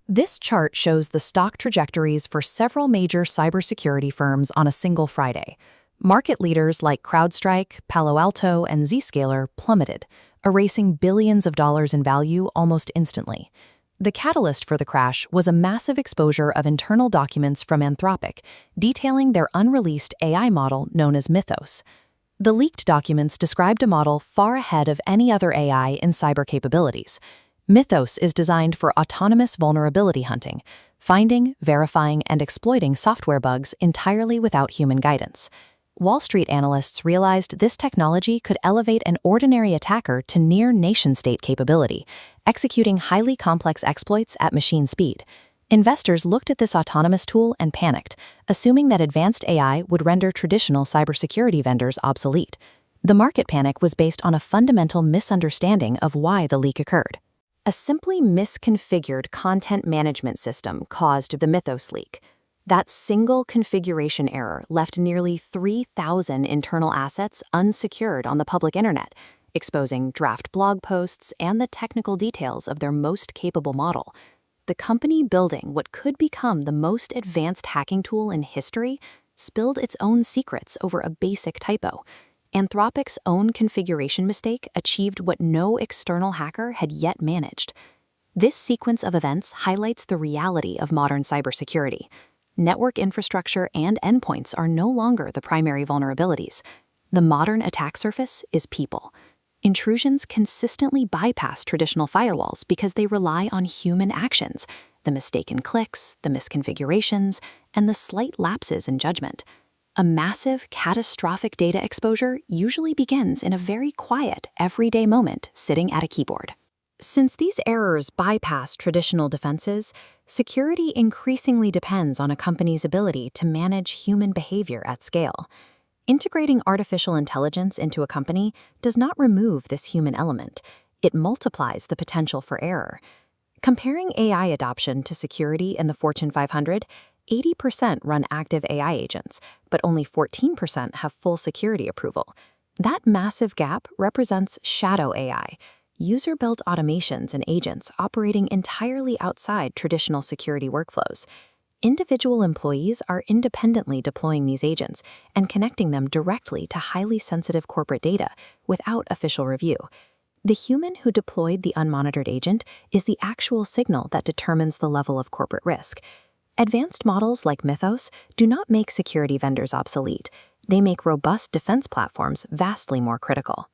This chart shows the stock trajectories for several major cybersecurity firms on a single Friday. Market leaders like CrowdStrike, Palo Alto, and Zscaler plummeted, erasing billions of dollars in value almost instantly. The catalyst for the crash was a massive exposure of internal documents from Anthropic, detailing their unreleased AI model known as Mythos. The leaked documents described a model far ahead of any other AI in cyber capabilities. Mythos is designed for autonomous vulnerability hunting, finding, verifying, and exploiting software bugs entirely without human guidance. Wall Street analysts realized this technology could elevate an ordinary attacker to near nation-state capability, executing highly complex exploits at machine speed. Investors looked at this autonomous tool and panicked, assuming that advanced AI would render traditional cybersecurity vendors obsolete. The market panic was based on a fundamental misunderstanding of why the leak occurred. A simply misconfigured content management system caused the Mythos leak. That single configuration error left nearly 3,000 internal assets unsecured on the public internet, exposing draft blog posts and the technical details of their most capable model. The company building what could become the most advanced hacking tool in history spilled its own secrets over a basic typo. Anthropic's own configuration mistake achieved what no external hacker had yet managed. This sequence of events highlights the reality of modern cybersecurity. Network infrastructure and endpoints are no longer the primary vulnerabilities. The modern attack surface is people. Intrusions consistently bypass traditional firewalls because they rely on human actions, the mistaken clicks, the misconfigurations, and the slight lapses in judgment. A massive, catastrophic data exposure usually begins in a very quiet, everyday moment sitting at a keyboard. Since these errors bypass traditional defenses, security increasingly depends on a company's ability to manage human behavior at scale. Integrating artificial intelligence into a company does not remove this human element. It multiplies the potential for error. Comparing AI adoption to security in the Fortune 500, 80% run active AI agents, but only 14% have full security approval. That massive gap represents shadow AI, user-built automations and agents operating entirely outside traditional security workflows. Individual employees are independently deploying these agents and connecting them directly to highly sensitive corporate data without official review. The human who deployed the unmonitored agent is the actual signal that determines the level of corporate risk. Advanced models like Mythos do not make security vendors obsolete. They make robust defense platforms vastly more critical.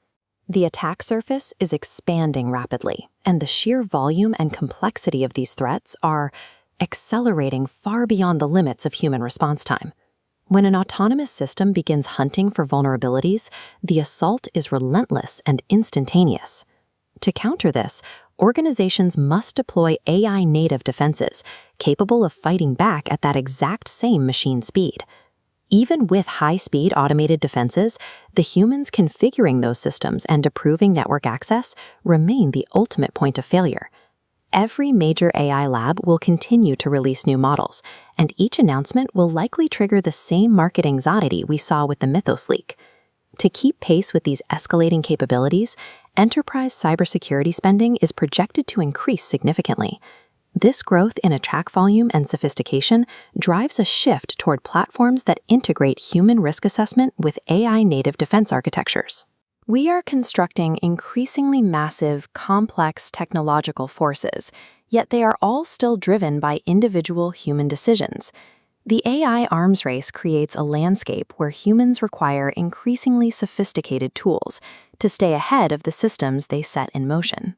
The attack surface is expanding rapidly, and the sheer volume and complexity of these threats are accelerating far beyond the limits of human response time. When an autonomous system begins hunting for vulnerabilities, the assault is relentless and instantaneous. To counter this, organizations must deploy AI-native defenses, capable of fighting back at that exact same machine speed. Even with high-speed automated defenses, the humans configuring those systems and approving network access remain the ultimate point of failure. Every major AI lab will continue to release new models, and each announcement will likely trigger the same market anxiety we saw with the Mythos leak. To keep pace with these escalating capabilities, enterprise cybersecurity spending is projected to increase significantly. This growth in attack volume and sophistication drives a shift toward platforms that integrate human risk assessment with AI-native defense architectures. We are constructing increasingly massive, complex technological forces, yet they are all still driven by individual human decisions. The AI arms race creates a landscape where humans require increasingly sophisticated tools to stay ahead of the systems they set in motion.